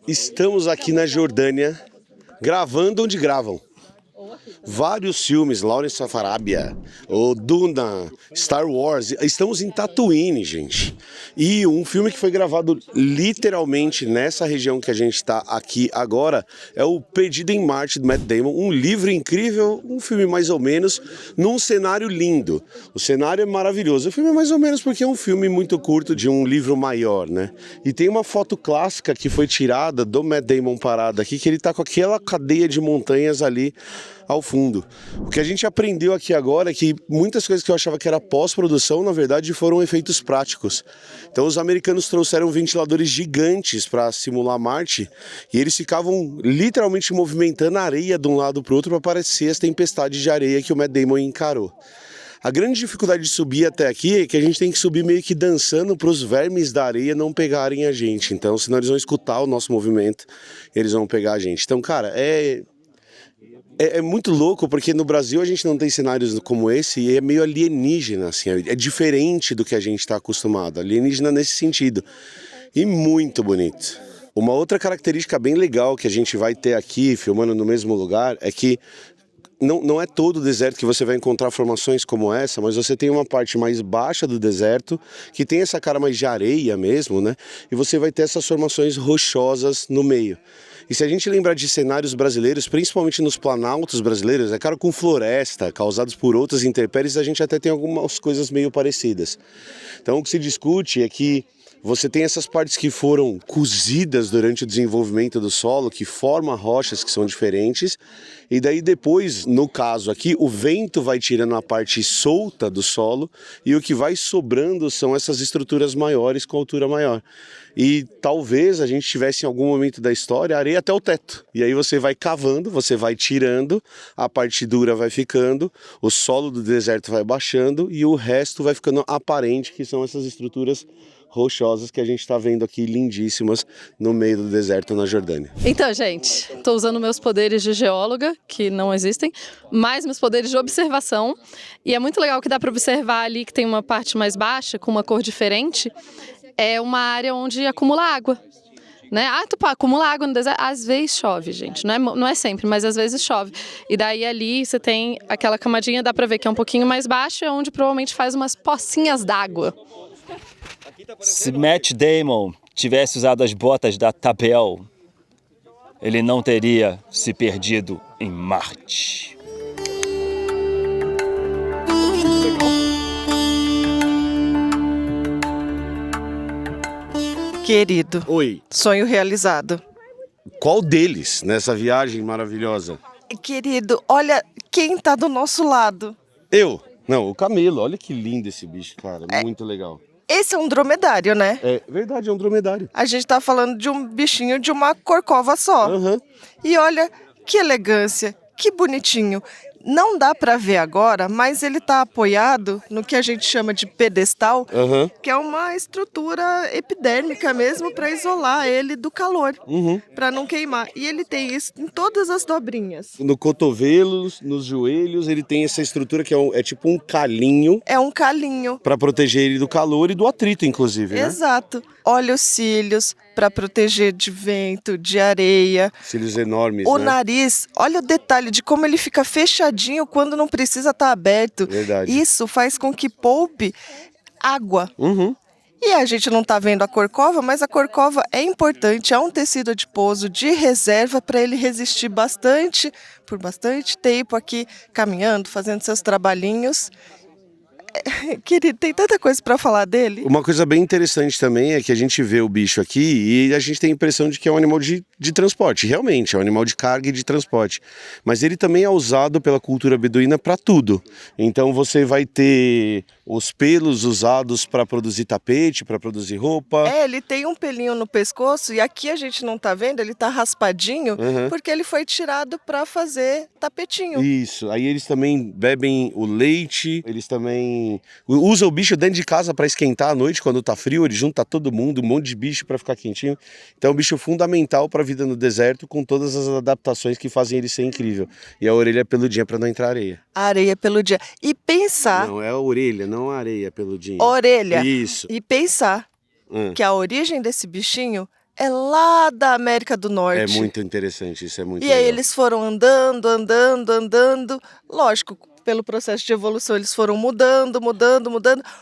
Estamos aqui na Jordânia, gravando onde gravam. Vários filmes, Lawrence of Arabia, o Duna, Star Wars. Estamos em Tatooine, gente. E um filme que foi gravado literalmente nessa região que a gente está aqui agora é o Perdido em Marte, do Matt Damon. Um livro incrível, um filme mais ou menos, num cenário lindo. O cenário é maravilhoso. O filme é mais ou menos porque é um filme muito curto de um livro maior, né? E tem uma foto clássica que foi tirada do Matt Damon parado aqui, que ele tá com aquela cadeia de montanhas ali ao fundo. O que a gente aprendeu aqui agora é que muitas coisas que eu achava que era pós-produção, na verdade, foram efeitos práticos. Então os americanos trouxeram ventiladores gigantes para simular Marte e eles ficavam literalmente movimentando a areia de um lado para o outro para parecer as tempestades de areia que o Matt Damon encarou. A grande dificuldade de subir até aqui é que a gente tem que subir meio que dançando para os vermes da areia não pegarem a gente. Então, senão eles vão escutar o nosso movimento e eles vão pegar a gente. Então, cara, é muito louco, porque no Brasil a gente não tem cenários como esse e é meio alienígena, assim, é diferente do que a gente está acostumado, alienígena nesse sentido, e muito bonito. Uma outra característica bem legal que a gente vai ter aqui, filmando no mesmo lugar, é que não é todo o deserto que você vai encontrar formações como essa, mas você tem uma parte mais baixa do deserto, que tem essa cara mais de areia mesmo, né? E você vai ter essas formações rochosas no meio. E se a gente lembrar de cenários brasileiros, principalmente nos planaltos brasileiros, é claro, com floresta, causados por outras intempéries, a gente até tem algumas coisas meio parecidas. Então o que se discute é que você tem essas partes que foram cozidas durante o desenvolvimento do solo, que formam rochas que são diferentes, e daí depois, no caso aqui, o vento vai tirando a parte solta do solo, e o que vai sobrando são essas estruturas maiores com altura maior. E talvez a gente tivesse em algum momento da história areia até o teto. E aí você vai cavando, você vai tirando, a parte dura vai ficando, o solo do deserto vai baixando e o resto vai ficando aparente, que são essas estruturas rochosas que a gente está vendo aqui, lindíssimas, no meio do deserto na Jordânia. Então, gente, estou usando meus poderes de geóloga, que não existem, mais meus poderes de observação. E é muito legal que dá para observar ali que tem uma parte mais baixa, com uma cor diferente. É uma área onde acumula água. Né? Acumula água no deserto, às vezes chove, gente, não é sempre, mas às vezes chove. E daí ali você tem aquela camadinha, dá pra ver que é um pouquinho mais baixo, é onde provavelmente faz umas pocinhas d'água. Se Matt Damon tivesse usado as botas da Tabel, ele não teria se perdido em Marte. Querido, Oi, sonho realizado. qual deles nessa viagem maravilhosa? Querido, olha quem tá do nosso lado. Eu? Não, o camelo. Olha que lindo esse bicho, cara. Muito legal. Esse é um dromedário, né? É verdade, é um dromedário. A gente tá falando de um bichinho de uma corcova só. Aham. E olha que elegância, que bonitinho. Não dá pra ver agora, mas ele tá apoiado no que a gente chama de pedestal, Aham. que é uma estrutura epidérmica mesmo para isolar ele do calor, para não queimar. E ele tem isso em todas as dobrinhas. No cotovelo, nos joelhos, ele tem essa estrutura que é tipo um calinho É um calinho. para proteger ele do calor e do atrito, inclusive, né? Exato. Olha os cílios para proteger de vento, de areia. Cílios enormes, O né? nariz, olha o detalhe de como ele fica fechadinho quando não precisa estar aberto. Verdade. Isso faz com que poupe água. Uhum. E a gente não está vendo a corcova, mas a corcova é importante, é um tecido adiposo de reserva para ele resistir por bastante tempo aqui, caminhando, fazendo seus trabalhinhos. Querido, tem tanta coisa para falar dele. Uma coisa bem interessante também é que a gente vê o bicho aqui e a gente tem a impressão de que é um animal de transporte. Realmente, é um animal de carga e de transporte. Mas ele também é usado pela cultura beduína para tudo. Então você vai ter os pelos usados para produzir tapete, para produzir roupa. Ele tem um pelinho no pescoço e aqui a gente não tá vendo, ele tá raspadinho, porque ele foi tirado para fazer tapetinho. Isso. Aí eles também bebem o leite, eles também usam o bicho dentro de casa para esquentar à noite quando tá frio, ele junta todo mundo, um monte de bicho para ficar quentinho. Então é um bicho fundamental para a vida no deserto, com todas as adaptações que fazem ele ser incrível. E a orelha é peludinha para não entrar areia. A areia peludinha. E pensar... Não, é a orelha, não a areia peludinha. Orelha. Isso. E pensar que a origem desse bichinho é lá da América do Norte. É muito interessante, isso é muito E legal. aí eles foram andando. Lógico, pelo processo de evolução, eles foram mudando.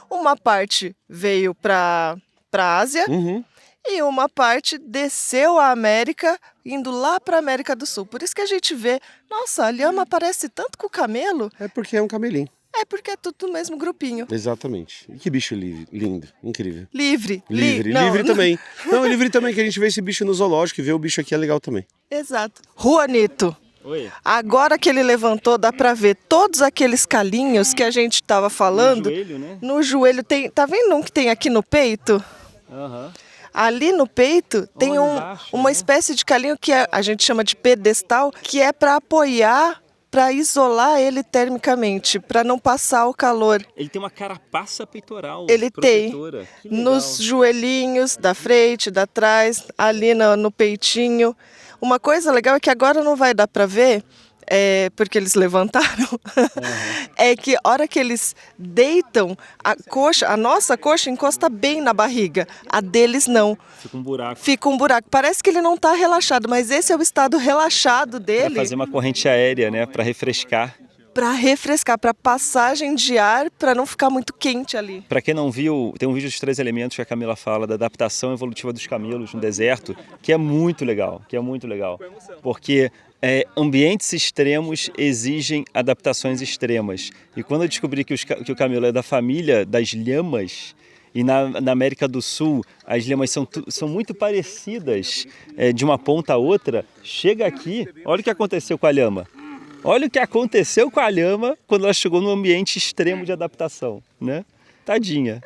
Uma parte veio para a Ásia Uhum. e uma parte desceu a América, indo lá para a América do Sul. Por isso que a gente vê, nossa, a lhama parece tanto com o camelo. É porque é um camelim. É porque é tudo do mesmo grupinho. Exatamente. E que bicho lindo, incrível. Livre. Livre também. Não, livre também, que a gente vê esse bicho no zoológico e ver o bicho aqui é legal também. Exato. Juanito. Oi. Agora que ele levantou, dá pra ver todos aqueles calinhos que a gente estava falando. No joelho, né? No joelho tem. Tá vendo um que tem aqui no peito? Aham. Ali no peito tem Olha embaixo, uma né? espécie de calinho que a gente chama de pedestal, que é para apoiar, para isolar ele termicamente, para não passar o calor. Ele tem uma carapaça peitoral. Ele tem protetora. Que legal. nos joelhinhos, da frente, da trás, ali no peitinho. Uma coisa legal é que agora não vai dar para ver, porque eles levantaram, é que a hora que eles deitam, a nossa coxa encosta bem na barriga, a deles não. Fica um buraco. Fica um buraco. Parece que ele não está relaxado, mas esse é o estado relaxado Pra dele. fazer uma corrente aérea, né? Pra refrescar. Para refrescar, para passagem de ar, para não ficar muito quente ali. Para quem não viu, tem um vídeo dos 3 elementos que a Camila fala da adaptação evolutiva dos camelos no deserto, que é muito legal, porque ambientes extremos exigem adaptações extremas. E quando eu descobri que o camelo é da família das lhamas, e na América do Sul as lhamas são muito parecidas de uma ponta a outra, chega aqui, olha o que aconteceu com a lhama. Olha o que aconteceu com a lhama quando ela chegou num ambiente extremo de adaptação, né? Tadinha.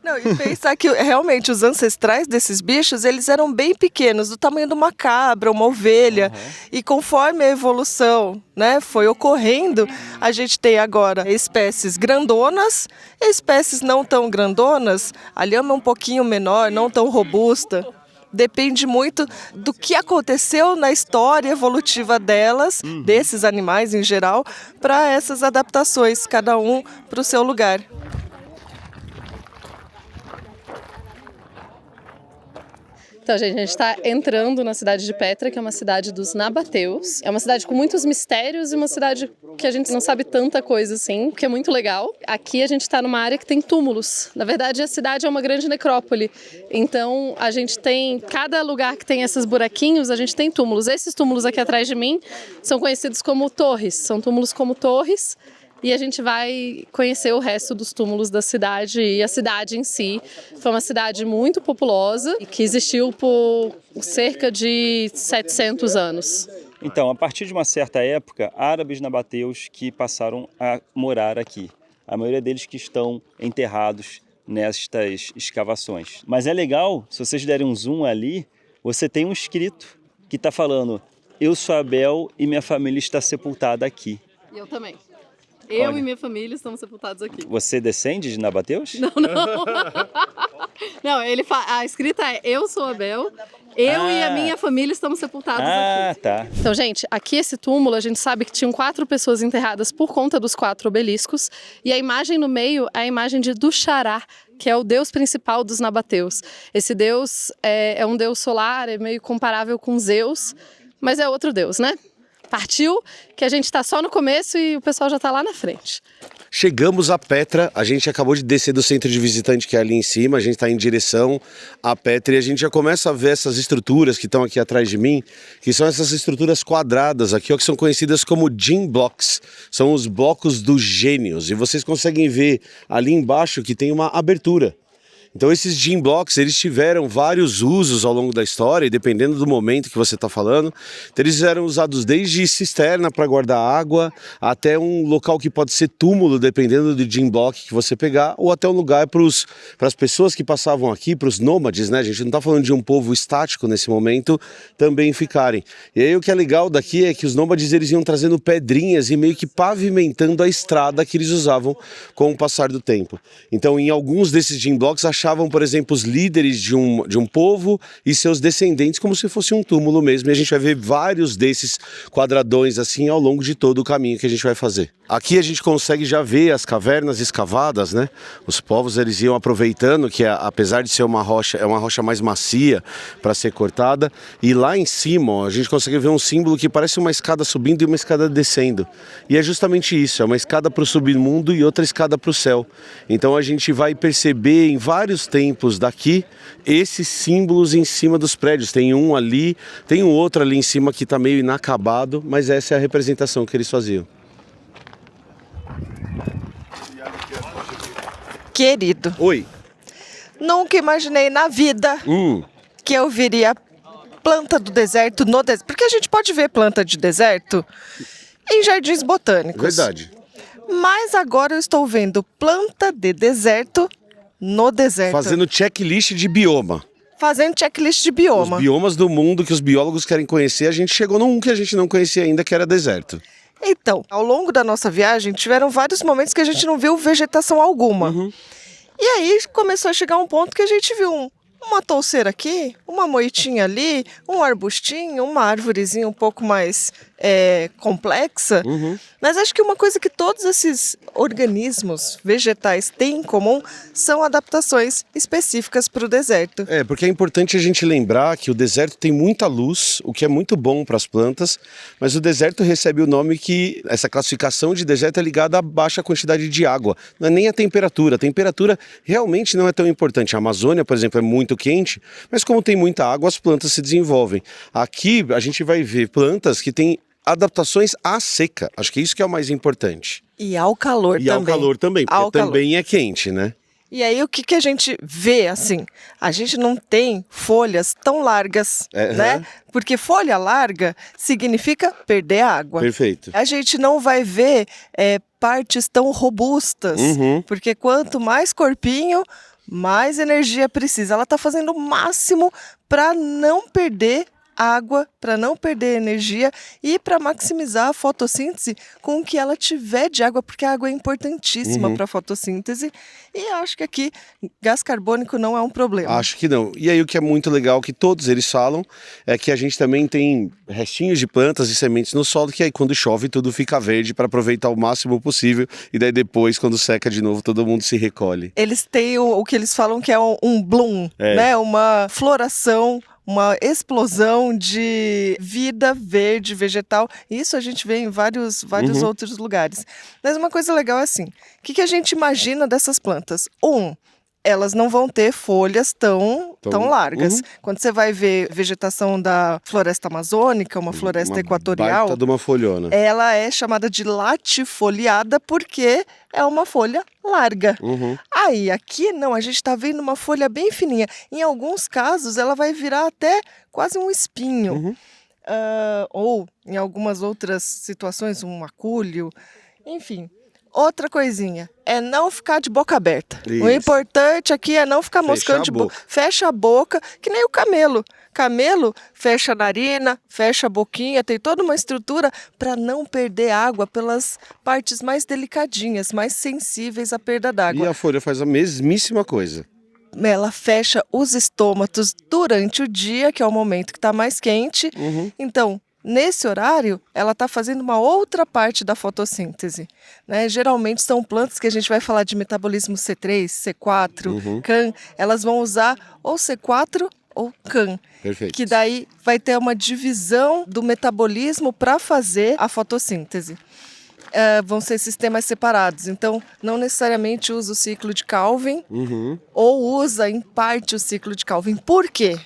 Não, e pensar que realmente os ancestrais desses bichos, eles eram bem pequenos, do tamanho de uma cabra, uma ovelha. E conforme a evolução, né, foi ocorrendo, a gente tem agora espécies grandonas, espécies não tão grandonas, a lhama é um pouquinho menor, não tão robusta. Depende muito do que aconteceu na história evolutiva delas, desses animais em geral, para essas adaptações, cada um para o seu lugar. Então, gente, a gente está entrando na cidade de Petra, que é uma cidade dos nabateus. É uma cidade com muitos mistérios e uma cidade que a gente não sabe tanta coisa assim, que é muito legal. Aqui a gente está numa área que tem túmulos. Na verdade, a cidade é uma grande necrópole. Então, a gente tem, cada lugar que tem esses buraquinhos, a gente tem túmulos. Esses túmulos aqui atrás de mim são conhecidos como torres. São túmulos como torres. E a gente vai conhecer o resto dos túmulos da cidade, e a cidade em si foi uma cidade muito populosa e que existiu por cerca de 700 anos. Então, a partir de uma certa época, árabes nabateus que passaram a morar aqui. A maioria deles que estão enterrados nestas escavações. Mas é legal, se vocês derem um zoom ali, você tem um escrito que está falando: eu sou Abel e minha família está sepultada aqui. E eu também. Eu Olha. e minha família estamos sepultados aqui. Você descende de nabateus? Não. Não, a escrita é: eu sou Abel, eu e a minha família estamos sepultados aqui. Tá. Então, gente, aqui esse túmulo, a gente sabe que tinham 4 pessoas enterradas por conta dos 4 obeliscos, e a imagem no meio é a imagem de Duxará, que é o deus principal dos nabateus. Esse deus é um deus solar, é meio comparável com Zeus, mas é outro deus, né? Partiu, que a gente está só no começo e o pessoal já está lá na frente. Chegamos a Petra, a gente acabou de descer do centro de visitante que é ali em cima, a gente está em direção a Petra e a gente já começa a ver essas estruturas que estão aqui atrás de mim, que são essas estruturas quadradas aqui, ó, que são conhecidas como Gene Blocks, são os blocos dos gênios, e vocês conseguem ver ali embaixo que tem uma abertura. Então esses Gene Blocks, eles tiveram vários usos ao longo da história, e dependendo do momento que você está falando, então eles eram usados desde cisterna para guardar água, até um local que pode ser túmulo, dependendo do Gene Block que você pegar, ou até um lugar para as pessoas que passavam aqui, para os nômades, né? A gente não está falando de um povo estático nesse momento, também ficarem. E aí o que é legal daqui é que os nômades eles iam trazendo pedrinhas e meio que pavimentando a estrada que eles usavam com o passar do tempo. Então em alguns desses Gene Blocks acharam deixavam, por exemplo, os líderes de um povo e seus descendentes como se fosse um túmulo mesmo. E a gente vai ver vários desses quadradões assim ao longo de todo o caminho que a gente vai fazer. Aqui a gente consegue já ver as cavernas escavadas, né? Os povos eles iam aproveitando que apesar de ser uma rocha, é uma rocha mais macia para ser cortada. E lá em cima, ó, a gente consegue ver um símbolo que parece uma escada subindo e uma escada descendo. E é justamente isso, é uma escada para o submundo e outra escada para o céu. Então a gente vai perceber em vários templos daqui esses símbolos em cima dos prédios. Tem um ali, tem um outro ali em cima que está meio inacabado, mas essa é a representação que eles faziam. Querido, Oi. nunca imaginei na vida que eu viria planta do deserto no deserto. Porque a gente pode ver planta de deserto em jardins botânicos. Verdade. Mas agora eu estou vendo planta de deserto no deserto. Fazendo checklist de bioma. Fazendo checklist de bioma. Os biomas do mundo que os biólogos querem conhecer, a gente chegou num que a gente não conhecia ainda, que era deserto. Então, ao longo da nossa viagem, tiveram vários momentos que a gente não viu vegetação alguma. E aí começou a chegar um ponto que a gente viu uma touceira aqui, uma moitinha ali, um arbustinho, uma árvorezinha um pouco mais complexa. Mas acho que uma coisa que todos esses organismos vegetais têm em comum são adaptações específicas para o deserto. É, porque é importante a gente lembrar que o deserto tem muita luz, o que é muito bom para as plantas, mas o deserto recebe o nome que essa classificação de deserto é ligada à baixa quantidade de água, não é nem a temperatura. A temperatura realmente não é tão importante. A Amazônia, por exemplo, é muito quente, mas como tem muita água, as plantas se desenvolvem. Aqui a gente vai ver plantas que têm adaptações à seca. Acho que isso que é o mais importante. E ao calor E também. ao calor também, porque também é quente, né? E aí o que a gente vê, assim, a gente não tem folhas tão largas, né? Porque folha larga significa perder água. Perfeito. A gente não vai ver partes tão robustas, porque quanto mais corpinho, mais energia precisa. Ela está fazendo o máximo para não perder água, para não perder energia e para maximizar a fotossíntese com o que ela tiver de água, porque a água é importantíssima para a fotossíntese. E acho que aqui gás carbônico não é um problema. Acho que não. E aí o que é muito legal, que todos eles falam, é que a gente também tem restinhos de plantas e sementes no solo, que aí quando chove tudo fica verde para aproveitar o máximo possível. E daí depois, quando seca de novo, todo mundo se recolhe. Eles têm o que eles falam que é um bloom, né? Uma floração, uma explosão de vida verde, vegetal. Isso a gente vê em vários outros lugares. Mas uma coisa legal é assim, o que a gente imagina dessas plantas? Elas não vão ter folhas tão largas. Quando você vai ver vegetação da floresta amazônica, uma floresta equatorial, baita de uma folhona. ela é chamada de latifoliada porque é uma folha larga. Aí, aqui não, a gente está vendo uma folha bem fininha. Em alguns casos, ela vai virar até quase um espinho. Ou, em algumas outras situações, um acúlio. Enfim. Outra coisinha, é não ficar de boca aberta. Isso. O importante aqui é não ficar moscando de boca. Fecha a boca, que nem o camelo. Camelo fecha a narina, fecha a boquinha, tem toda uma estrutura para não perder água pelas partes mais delicadinhas, mais sensíveis à perda d'água. E a folha faz a mesmíssima coisa. Ela fecha os estômatos durante o dia, que é o momento que está mais quente. Então, nesse horário, ela está fazendo uma outra parte da fotossíntese, né? Geralmente são plantas que a gente vai falar de metabolismo C3, C4, CAN. Elas vão usar ou C4 ou CAN. Perfeito. Que daí vai ter uma divisão do metabolismo para fazer a fotossíntese. Vão ser sistemas separados, então não necessariamente usa o ciclo de Calvin ou usa em parte o ciclo de Calvin. Por quê?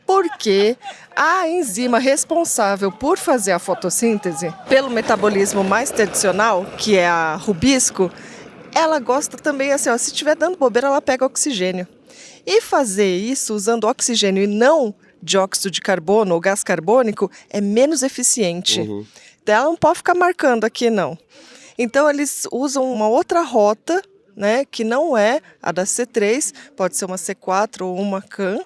Porque a enzima responsável por fazer a fotossíntese, pelo metabolismo mais tradicional, que é a rubisco, ela gosta também, assim, se estiver dando bobeira, ela pega oxigênio. E fazer isso usando oxigênio e não dióxido de carbono ou gás carbônico é menos eficiente. Então ela não pode ficar marcando aqui, não. Então eles usam uma outra rota, né, que não é a da C3, pode ser uma C4 ou uma CAN.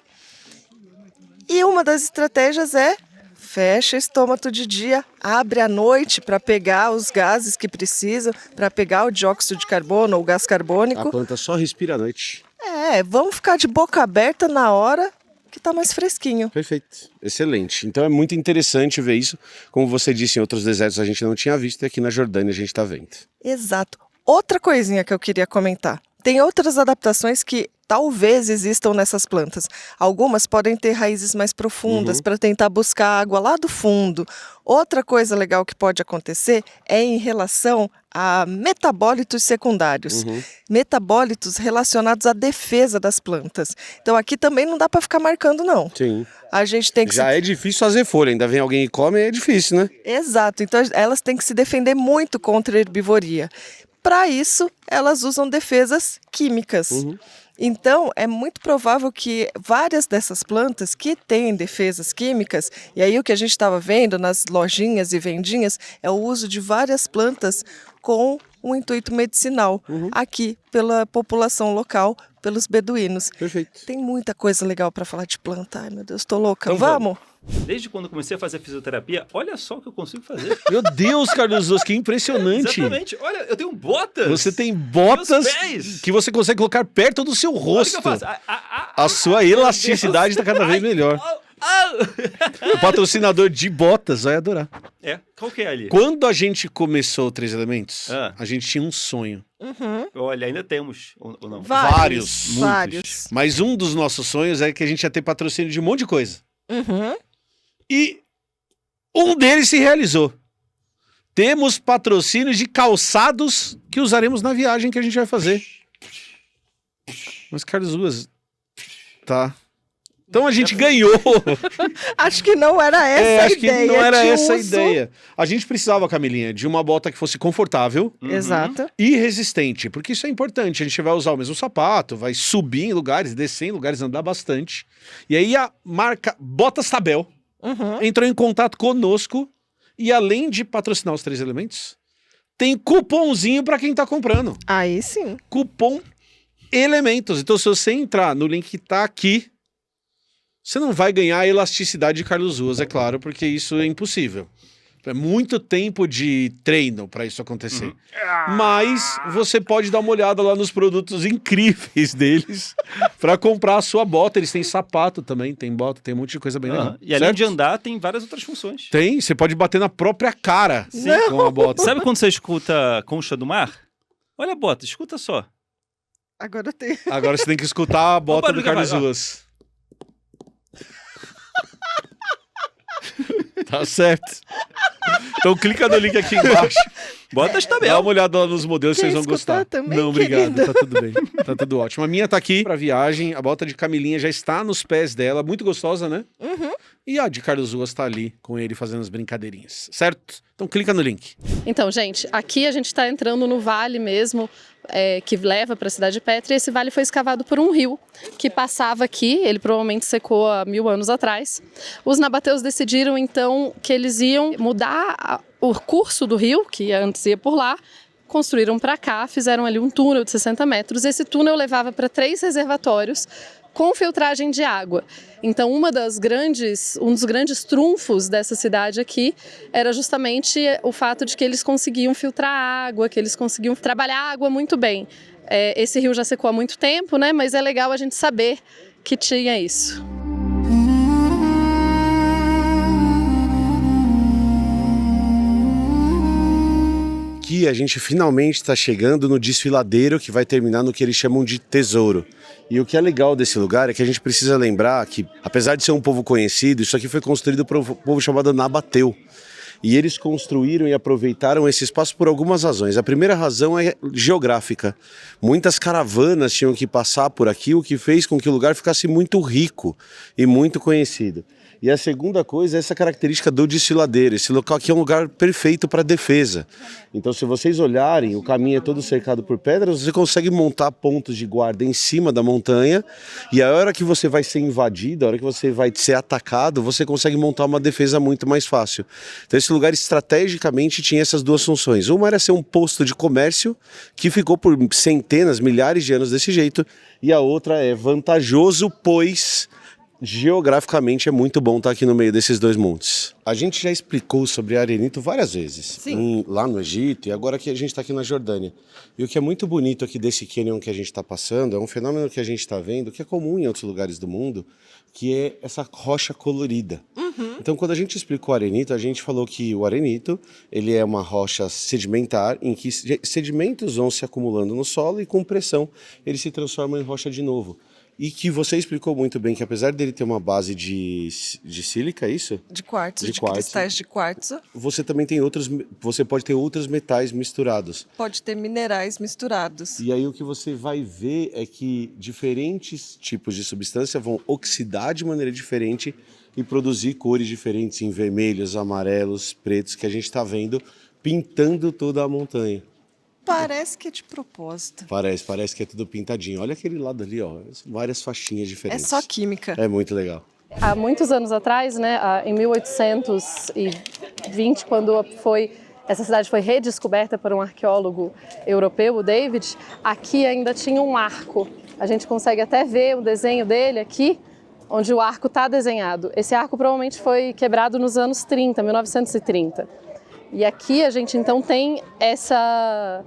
E uma das estratégias é fecha o estômago de dia, abre à noite para pegar os gases que precisam, para pegar o dióxido de carbono ou o gás carbônico. A planta só respira à noite. Vamos ficar de boca aberta na hora que tá mais fresquinho. Perfeito, excelente. Então é muito interessante ver isso. Como você disse, em outros desertos a gente não tinha visto e aqui na Jordânia a gente está vendo. Exato. Outra coisinha que eu queria comentar. Tem outras adaptações que talvez existam nessas plantas. Algumas podem ter raízes mais profundas para tentar buscar água lá do fundo. Outra coisa legal que pode acontecer é em relação a metabólitos secundários. Metabólitos relacionados à defesa das plantas. Então aqui também não dá para ficar marcando, não. Sim. A gente tem que Já é difícil fazer folha, ainda vem alguém e come, é difícil, né? Exato, então elas têm que se defender muito contra a herbivoria. Para isso, elas usam defesas químicas. Então, é muito provável que várias dessas plantas que têm defesas químicas, e aí o que a gente estava vendo nas lojinhas e vendinhas, é o uso de várias plantas com um intuito medicinal, aqui pela população local, pelos beduínos. Perfeito. Tem muita coisa legal para falar de planta. Ai, meu Deus, tô louca. Então vamos? Desde quando eu comecei a fazer fisioterapia, olha só o que eu consigo fazer. Meu Deus, Carlos Osso, que impressionante. Exatamente. Olha, eu tenho botas. Você tem botas Meus pés. que você consegue colocar perto do seu Olha o rosto. que eu faço. A sua elasticidade está cada vez melhor. O patrocinador de botas vai adorar. Qual que é ali? Quando a gente começou o Três Elementos, Ah. a gente tinha um sonho. Olha, ainda temos, ou não? Vários. Vários. Mas um dos nossos sonhos é que a gente ia ter patrocínio de um monte de coisa. E um deles se realizou. Temos patrocínios de calçados que usaremos na viagem que a gente vai fazer. Mas, Carlos Ruas, tá. Então a gente ganhou. Acho que não era essa a acho ideia. que não era de essa a uso. ideia. A gente precisava, Camilinha, de uma bota que fosse confortável Exato. e resistente, porque isso é importante. A gente vai usar o mesmo sapato, vai subir em lugares, descer em lugares, andar bastante. E aí a marca Botas Tabel entrou em contato conosco e além de patrocinar os Três Elementos, tem cupomzinho para quem tá comprando. Aí sim. Cupom Elementos. Então se você entrar no link que tá aqui, você não vai ganhar a elasticidade de Carlos Ruas, é claro, porque isso é impossível. É muito tempo de treino para isso acontecer. Mas você pode dar uma olhada lá nos produtos incríveis deles para comprar a sua bota. Eles têm sapato também, tem bota, tem um monte de coisa bem legal. E além certo? de andar, tem várias outras funções. Tem, você pode bater na própria cara com a bota. Sabe quando você escuta Concha do Mar? Olha a bota, escuta só. Agora tem. Agora você tem que escutar a bota barulho do Carlos que faz, ó. Ruas. Tá certo. Então clica no link aqui embaixo. Botas Dá Tabel. uma olhada lá nos modelos, Quer vocês vão escutar gostar. também, Não, obrigado, querida? tá tudo bem. Tá tudo ótimo. A minha tá aqui pra viagem, a bota de Camilinha já está nos pés dela, muito gostosa, né? E a de Carlos Ruas tá ali com ele fazendo as brincadeirinhas, certo? Então clica no link. Então, gente, aqui a gente está entrando no vale mesmo, que leva para a cidade de Petra, e esse vale foi escavado por um rio que passava aqui, ele provavelmente secou há 1000 anos atrás. Os nabateus decidiram, então, que eles iam mudar o curso do rio, que antes ia por lá, construíram para cá, fizeram ali um túnel de 60 metros. Esse túnel levava para 3 reservatórios com filtragem de água. Então, um dos grandes trunfos dessa cidade aqui era justamente o fato de que eles conseguiam filtrar água, que eles conseguiam trabalhar a água muito bem. Esse rio já secou há muito tempo, né? Mas é legal a gente saber que tinha isso. Aqui a gente finalmente está chegando no desfiladeiro que vai terminar no que eles chamam de tesouro. E o que é legal desse lugar é que a gente precisa lembrar que, apesar de ser um povo conhecido, isso aqui foi construído por um povo chamado Nabateu. E eles construíram e aproveitaram esse espaço por algumas razões. A primeira razão é geográfica. Muitas caravanas tinham que passar por aqui, o que fez com que o lugar ficasse muito rico e muito conhecido. E a segunda coisa é essa característica do desfiladeiro. Esse local aqui é um lugar perfeito para defesa. Então, se vocês olharem, o caminho é todo cercado por pedras, você consegue montar pontos de guarda em cima da montanha, e a hora que você vai ser invadido, a hora que você vai ser atacado, você consegue montar uma defesa muito mais fácil. Então, esse lugar estrategicamente tinha essas duas funções. Uma era ser um posto de comércio, que ficou por centenas, milhares de anos desse jeito, e a outra é vantajoso, pois geograficamente é muito bom estar aqui no meio desses dois montes. A gente já explicou sobre arenito várias vezes, lá no Egito, e agora que a gente está aqui na Jordânia. E o que é muito bonito aqui desse cânion que a gente está passando é um fenômeno que a gente está vendo, que é comum em outros lugares do mundo, que é essa rocha colorida. Então, quando a gente explicou o arenito, a gente falou que o arenito ele é uma rocha sedimentar em que sedimentos vão se acumulando no solo e com pressão ele se transforma em rocha de novo. E que você explicou muito bem que apesar dele ter uma base de sílica, é isso? De quartzo, de quartzo. cristais de quartzo. Você também tem você pode ter outros metais misturados. Pode ter minerais misturados. E aí o que você vai ver é que diferentes tipos de substância vão oxidar de maneira diferente e produzir cores diferentes em vermelhos, amarelos, pretos, que a gente está vendo pintando toda a montanha. Parece que é de propósito. Parece que é tudo pintadinho. Olha aquele lado ali, ó, várias faixinhas diferentes. É só química. É muito legal. Há muitos anos atrás, né, em 1820, quando essa cidade foi redescoberta por um arqueólogo europeu, o David, aqui ainda tinha um arco. A gente consegue até ver o desenho dele aqui, onde o arco está desenhado. Esse arco provavelmente foi quebrado nos anos 30, 1930. E aqui a gente então tem essa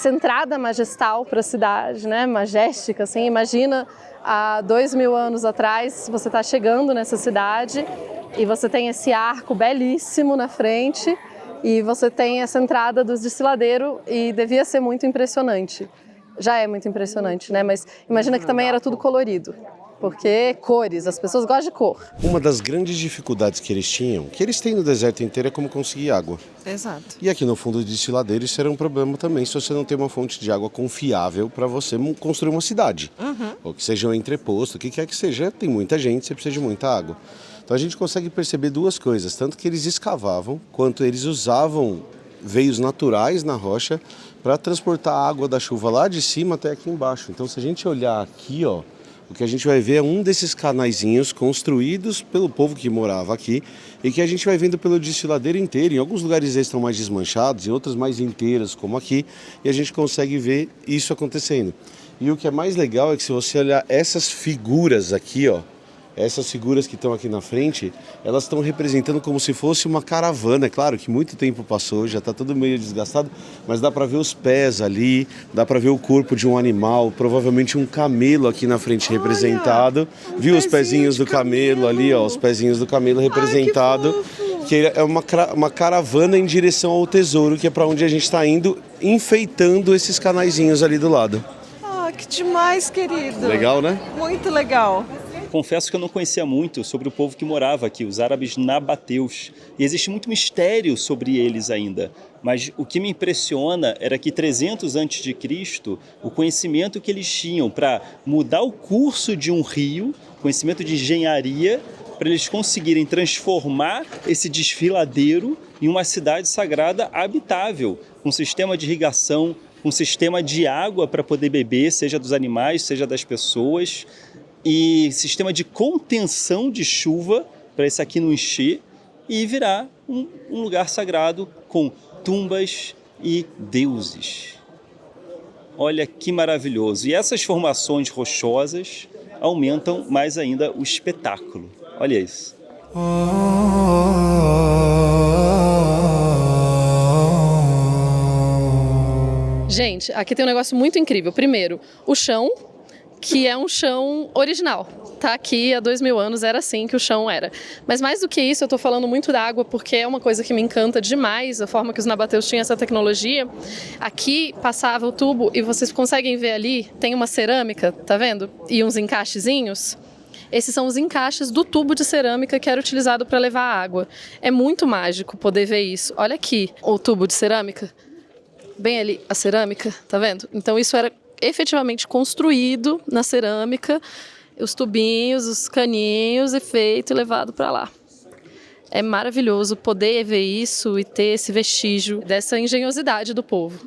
entrada majestal para a cidade, né? Majestica, assim. Imagina há 2000 anos atrás, você está chegando nessa cidade e você tem esse arco belíssimo na frente e você tem essa entrada dos destiladeiros e devia ser muito impressionante. Já é muito impressionante, né? Mas imagina que também era tudo colorido. Porque cores, as pessoas gostam de cor. Uma das grandes dificuldades que eles tinham, que eles têm no deserto inteiro, é como conseguir água. Exato. E aqui no fundo de destiladeiro isso era um problema também, se você não tem uma fonte de água confiável para você construir uma cidade. Ou que seja um entreposto, o que quer que seja, tem muita gente, você precisa de muita água. Então a gente consegue perceber duas coisas, tanto que eles escavavam, quanto eles usavam veios naturais na rocha para transportar a água da chuva lá de cima até aqui embaixo. Então se a gente olhar aqui, ó, o que a gente vai ver é um desses canaizinhos construídos pelo povo que morava aqui e que a gente vai vendo pelo destiladeiro inteiro. Em alguns lugares eles estão mais desmanchados, em outros mais inteiros, como aqui, e a gente consegue ver isso acontecendo. E o que é mais legal é que se você olhar essas figuras aqui, ó, essas figuras que estão aqui na frente, elas estão representando como se fosse uma caravana. É claro que muito tempo passou, já está tudo meio desgastado, mas dá para ver os pés ali, dá para ver o corpo de um animal, provavelmente um camelo aqui na frente representado. Viu os pezinhos do camelo ali, ó, os pezinhos do camelo representado. Que é uma caravana em direção ao tesouro, que é para onde a gente está indo, enfeitando esses canaizinhos ali do lado. Ah, que demais, querido. Legal, né? Muito legal. Confesso que eu não conhecia muito sobre o povo que morava aqui, os árabes nabateus. E existe muito mistério sobre eles ainda. Mas o que me impressiona era que 300 a.C., o conhecimento que eles tinham para mudar o curso de um rio, conhecimento de engenharia, para eles conseguirem transformar esse desfiladeiro em uma cidade sagrada habitável, com sistema de irrigação, com sistema de água para poder beber, seja dos animais, seja das pessoas, e sistema de contenção de chuva para esse aqui não encher e virar um lugar sagrado com tumbas e deuses. Olha que maravilhoso! E essas formações rochosas aumentam mais ainda o espetáculo. Olha isso. Gente, aqui tem um negócio muito incrível. Primeiro, o chão, que é um chão original. Tá aqui há 2000 anos, era assim que o chão era. Mas mais do que isso, eu tô falando muito da água porque é uma coisa que me encanta demais, a forma que os nabateus tinham essa tecnologia. Aqui passava o tubo e vocês conseguem ver ali, tem uma cerâmica, tá vendo? E uns encaixezinhos. Esses são os encaixes do tubo de cerâmica que era utilizado para levar água. É muito mágico poder ver isso. Olha aqui o tubo de cerâmica. Bem ali, a cerâmica, tá vendo? Então isso era efetivamente construído na cerâmica, os tubinhos, os caninhos, e feito e levado para lá. É maravilhoso poder ver isso e ter esse vestígio dessa engenhosidade do povo.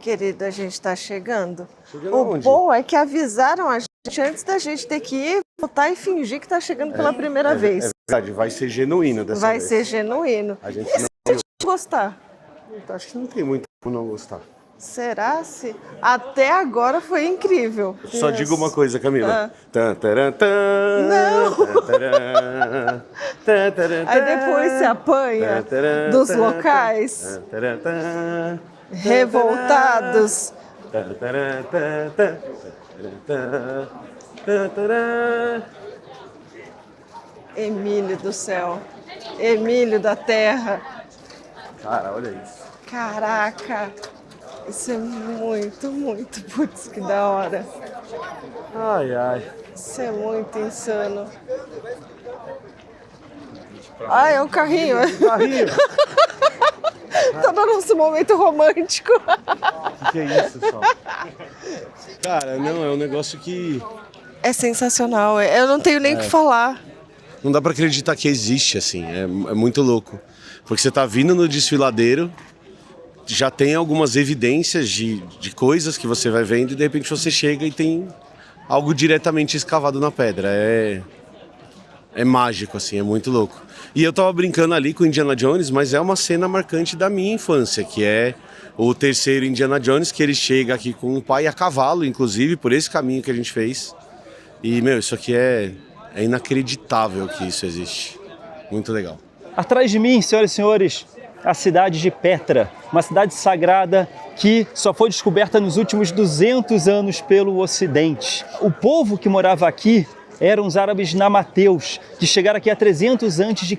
Querido, a gente está chegando. Chegando O aonde? bom é que avisaram a gente antes da gente ter que ir, voltar e fingir que está chegando pela primeira vez. É verdade, vai ser genuíno dessa vez. Vai ser genuíno. A gente E se a gente gostar? Acho que não tem muito como não gostar. Será se? Até agora foi incrível. Só digo uma coisa, Camila. Aí depois se apanha dos locais revoltados. Emílio do céu, Emílio da terra. Cara, olha isso. Caraca, isso é muito, muito, putz, que da hora. Ai, ai. Isso é muito insano. Ai, é um carrinho. Carrinho. Tá no nosso momento romântico. O que é isso, só? Cara, não, é um negócio que É sensacional, eu não tenho nem o que falar. não dá pra acreditar que existe, assim. É muito louco. Porque você tá vindo no desfiladeiro, já tem algumas evidências de coisas que você vai vendo e de repente você chega e tem algo diretamente escavado na pedra. É mágico, assim, é muito louco. E eu tava brincando ali com Indiana Jones, mas é uma cena marcante da minha infância, que é o terceiro Indiana Jones, que ele chega aqui com o pai a cavalo, inclusive, por esse caminho que a gente fez. E, meu, isso aqui é inacreditável que isso existe. Muito legal. Atrás de mim, senhoras e senhores, a cidade de Petra, uma cidade sagrada que só foi descoberta nos últimos 200 anos pelo Ocidente. O povo que morava aqui eram os árabes namateus, que chegaram aqui há 300 a.C.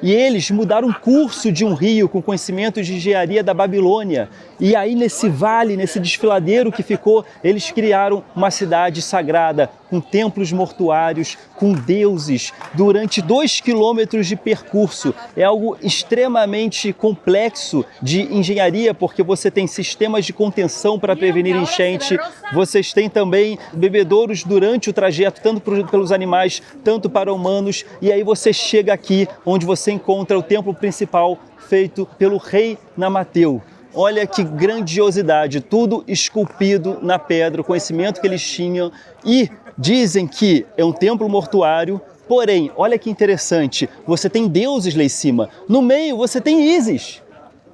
E eles mudaram o curso de um rio com conhecimentos de engenharia da Babilônia. E aí nesse vale, nesse desfiladeiro que ficou, eles criaram uma cidade sagrada, com templos mortuários, com deuses, durante 2 quilômetros de percurso. É algo extremamente complexo de engenharia, porque você tem sistemas de contenção para prevenir enchente, vocês têm também bebedouros durante o trajeto, tanto pelos animais, tanto para humanos, e aí você chega aqui, onde você encontra o templo principal feito pelo rei Namateu. Olha que grandiosidade, tudo esculpido na pedra, o conhecimento que eles tinham, e dizem que é um templo mortuário, porém, olha que interessante, você tem deuses lá em cima, no meio você tem Ísis,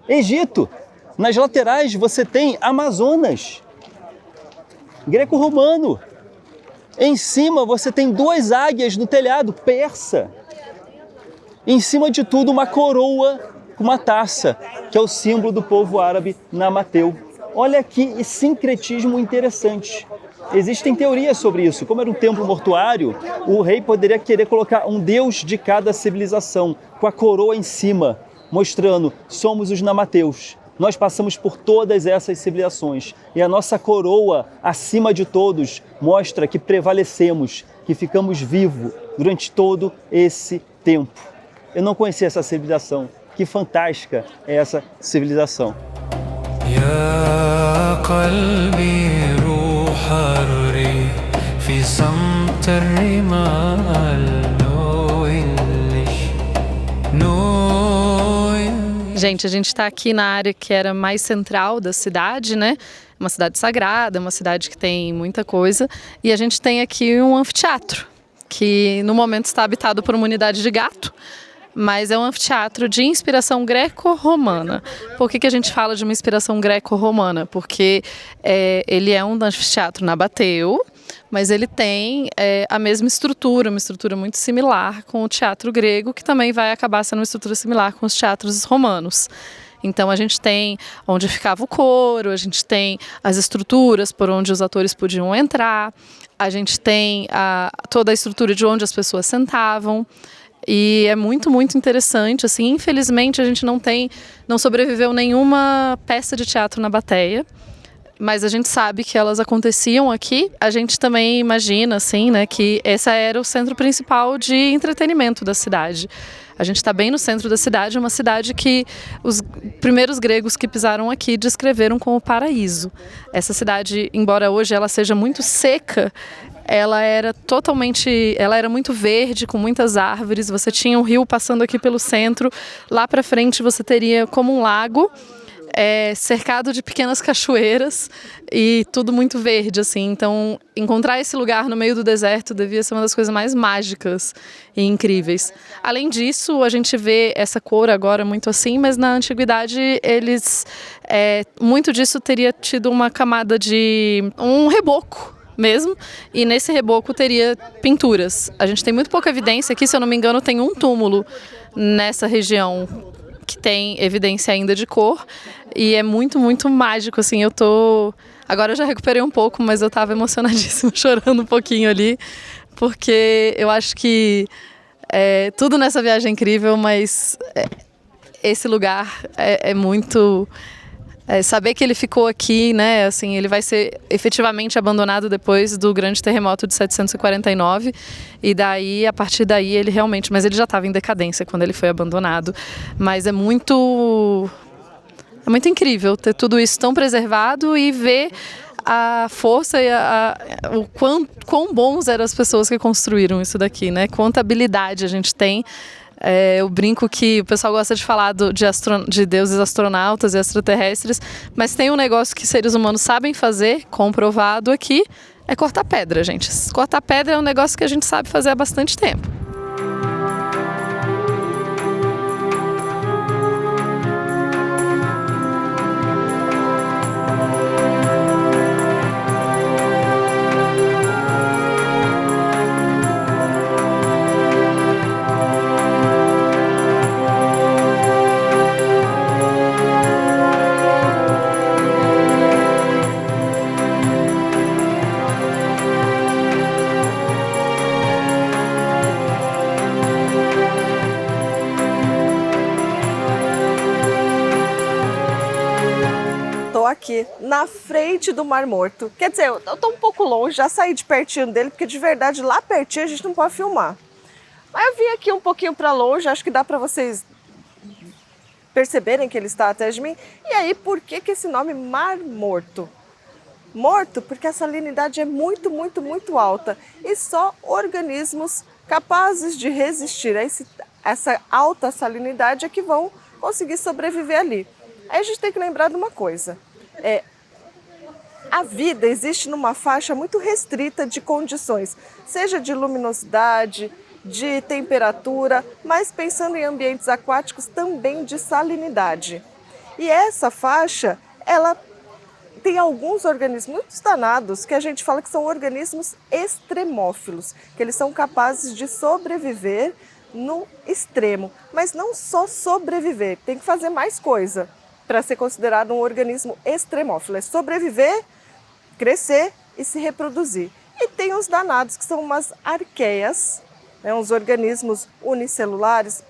Egito, nas laterais você tem Amazonas, greco-romano, em cima você tem 2 águias no telhado, persa, em cima de tudo uma coroa com uma taça, que é o símbolo do povo árabe namateu. Olha que sincretismo interessante. Existem teorias sobre isso. Como era um templo mortuário, o rei poderia querer colocar um deus de cada civilização, com a coroa em cima, mostrando, somos os namateus. Nós passamos por todas essas civilizações e a nossa coroa, acima de todos, mostra que prevalecemos, que ficamos vivos durante todo esse tempo. Eu não conhecia essa civilização. Que fantástica é essa civilização. Gente, a gente está aqui na área que era mais central da cidade, né? Uma cidade sagrada, uma cidade que tem muita coisa. E a gente tem aqui um anfiteatro, que no momento está habitado por uma unidade de gato, mas é um anfiteatro de inspiração greco-romana. Por que a gente fala de uma inspiração greco-romana? Porque ele é um anfiteatro nabateu, mas ele tem a mesma estrutura, uma estrutura muito similar com o teatro grego, que também vai acabar sendo uma estrutura similar com os teatros romanos. Então a gente tem onde ficava o coro, a gente tem as estruturas por onde os atores podiam entrar, a gente tem toda a estrutura de onde as pessoas sentavam. E é muito, muito interessante, assim, infelizmente a gente não sobreviveu nenhuma peça de teatro na Bateia, mas a gente sabe que elas aconteciam aqui. A gente também imagina, assim, né, que esse era o centro principal de entretenimento da cidade. A gente está bem no centro da cidade, uma cidade que os primeiros gregos que pisaram aqui descreveram como paraíso. Essa cidade, embora hoje ela seja muito seca, ela era muito verde, com muitas árvores. Você tinha um rio passando aqui pelo centro. Lá para frente você teria como um lago, é cercado de pequenas cachoeiras e tudo muito verde, assim. Então, encontrar esse lugar no meio do deserto devia ser uma das coisas mais mágicas e incríveis. Além disso, a gente vê essa cor agora muito assim, mas na antiguidade muito disso teria tido uma camada de um reboco mesmo, e nesse reboco teria pinturas. A gente tem muito pouca evidência aqui, se eu não me engano, tem um túmulo nessa região que tem evidência ainda de cor, e é muito, muito mágico, assim, agora eu já recuperei um pouco, mas eu tava emocionadíssima, chorando um pouquinho ali, porque eu acho que tudo nessa viagem é incrível, mas esse lugar é muito... saber que ele ficou aqui, né, assim, ele vai ser efetivamente abandonado depois do grande terremoto de 749, e daí, a partir daí, ele realmente... Mas ele já estava em decadência quando ele foi abandonado, mas é muito incrível ter tudo isso tão preservado e ver a força e o quão bons eram as pessoas que construíram isso daqui, né, quanta habilidade a gente tem. Eu brinco que o pessoal gosta de falar de deuses astronautas e extraterrestres, mas tem um negócio que seres humanos sabem fazer, comprovado aqui, é cortar pedra, gente. Cortar pedra é um negócio que a gente sabe fazer há bastante tempo. Aqui na frente do Mar Morto. Quer dizer, eu tô um pouco longe, já saí de pertinho dele, porque de verdade lá pertinho a gente não pode filmar. Mas eu vim aqui um pouquinho para longe, acho que dá para vocês perceberem que ele está atrás de mim. E aí, por que esse nome Mar Morto? Morto porque a salinidade é muito, muito, muito alta e só organismos capazes de resistir a essa alta salinidade é que vão conseguir sobreviver ali. Aí a gente tem que lembrar de uma coisa. A vida existe numa faixa muito restrita de condições, seja de luminosidade, de temperatura, mas pensando em ambientes aquáticos também de salinidade. E essa faixa, ela tem alguns organismos muito danados que a gente fala que são organismos extremófilos, que eles são capazes de sobreviver no extremo, mas não só sobreviver, tem que fazer mais coisa para ser considerado um organismo extremófilo. É sobreviver, crescer e se reproduzir. E tem os danados, que são umas arqueias, né, uns organismos unicelulares,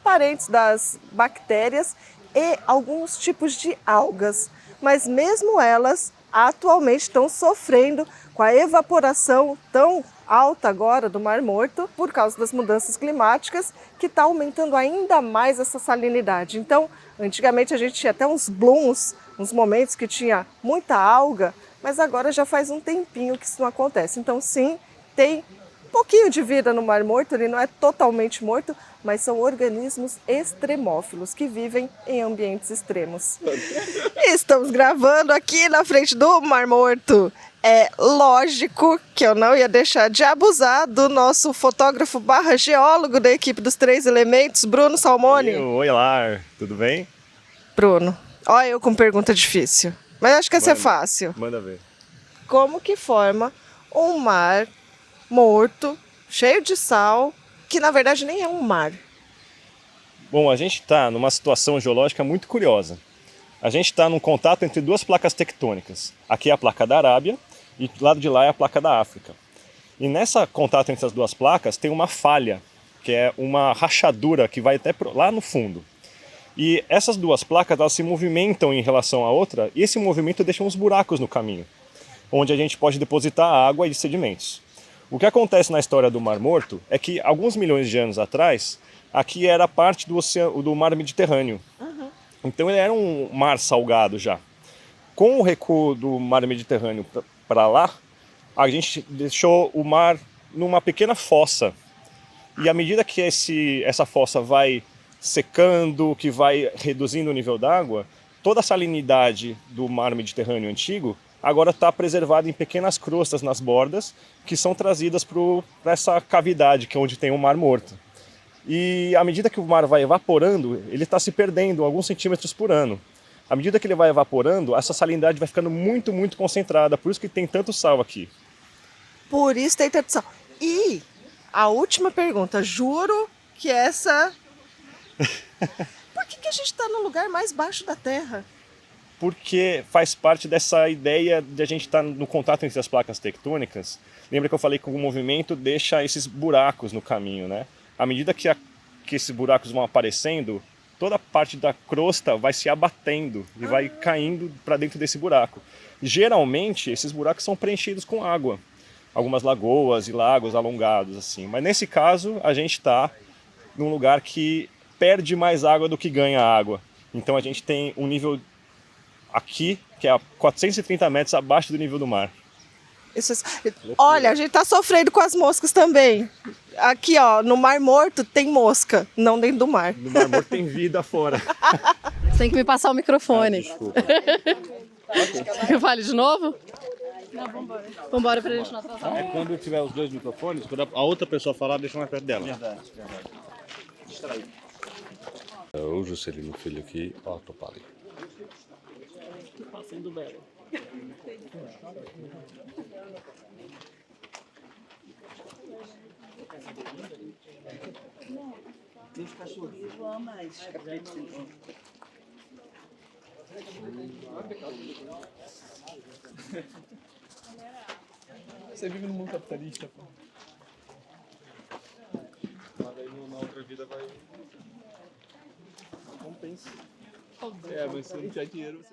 parentes das bactérias e alguns tipos de algas. Mas mesmo elas atualmente estão sofrendo com a evaporação tão alta agora do Mar Morto, por causa das mudanças climáticas, que está aumentando ainda mais essa salinidade. Então, antigamente a gente tinha até uns blooms, uns momentos que tinha muita alga, mas agora já faz um tempinho que isso não acontece. Então, sim, tem um pouquinho de vida no Mar Morto, ele não é totalmente morto, mas são organismos extremófilos que vivem em ambientes extremos. E estamos gravando aqui na frente do Mar Morto. É lógico que eu não ia deixar de abusar do nosso fotógrafo / geólogo da equipe dos 3 Elementos, Bruno Salmoni. Oi lá, tudo bem? Bruno, olha eu com pergunta difícil, mas acho que essa é fácil. Manda ver. Como que forma um mar morto, cheio de sal, que na verdade nem é um mar? Bom, a gente está numa situação geológica muito curiosa. A gente está num contato entre duas placas tectônicas. Aqui é a placa da Arábia e do lado de lá é a placa da África. E nessa contato entre as duas placas tem uma falha, que é uma rachadura que vai até lá no fundo. E essas duas placas elas se movimentam em relação à outra e esse movimento deixa uns buracos no caminho, onde a gente pode depositar água e sedimentos. O que acontece na história do Mar Morto é que alguns milhões de anos atrás, aqui era parte do mar Mediterrâneo. Então ele era um mar salgado já. Com o recuo do mar Mediterrâneo para lá, a gente deixou o mar numa pequena fossa. E à medida que essa fossa vai secando, que vai reduzindo o nível d'água, toda a salinidade do mar Mediterrâneo antigo agora está preservada em pequenas crostas nas bordas, que são trazidas para essa cavidade, que é onde tem o Mar Morto. E à medida que o mar vai evaporando, ele está se perdendo alguns centímetros por ano. À medida que ele vai evaporando, essa salinidade vai ficando muito, muito concentrada, por isso que tem tanto sal aqui. Por isso tem tanto sal. E a última pergunta, juro que essa... Por que a gente está no lugar mais baixo da Terra? Porque faz parte dessa ideia de a gente estar no contato entre as placas tectônicas. Lembra que eu falei que o movimento deixa esses buracos no caminho, né? À medida que esses buracos vão aparecendo, toda a parte da crosta vai se abatendo e vai caindo para dentro desse buraco. Geralmente, esses buracos são preenchidos com água. Algumas lagoas e lagos alongados, assim. Mas nesse caso, a gente está num lugar que perde mais água do que ganha água. Então a gente tem um nível aqui, que é a 430 metros abaixo do nível do mar. Olha, a gente tá sofrendo com as moscas também. Aqui, ó, no Mar Morto tem mosca, não dentro do mar. No Mar Morto tem vida fora. Você tem que me passar o microfone. Desculpa. Eu fale de novo? Não, vambora. Vambora pra gente não atrasar. É quando tiver os dois microfones, quando a outra pessoa falar, deixa mais perto dela. Verdade. O Juscelino Filho aqui, ó, Topali. Passando belo. Meus cachorrinhos vão amar esses capítulos. Você vive num mundo capitalista, pô. Mas aí na outra vida vai... Compensa. É, mas se não tiver dinheiro, você...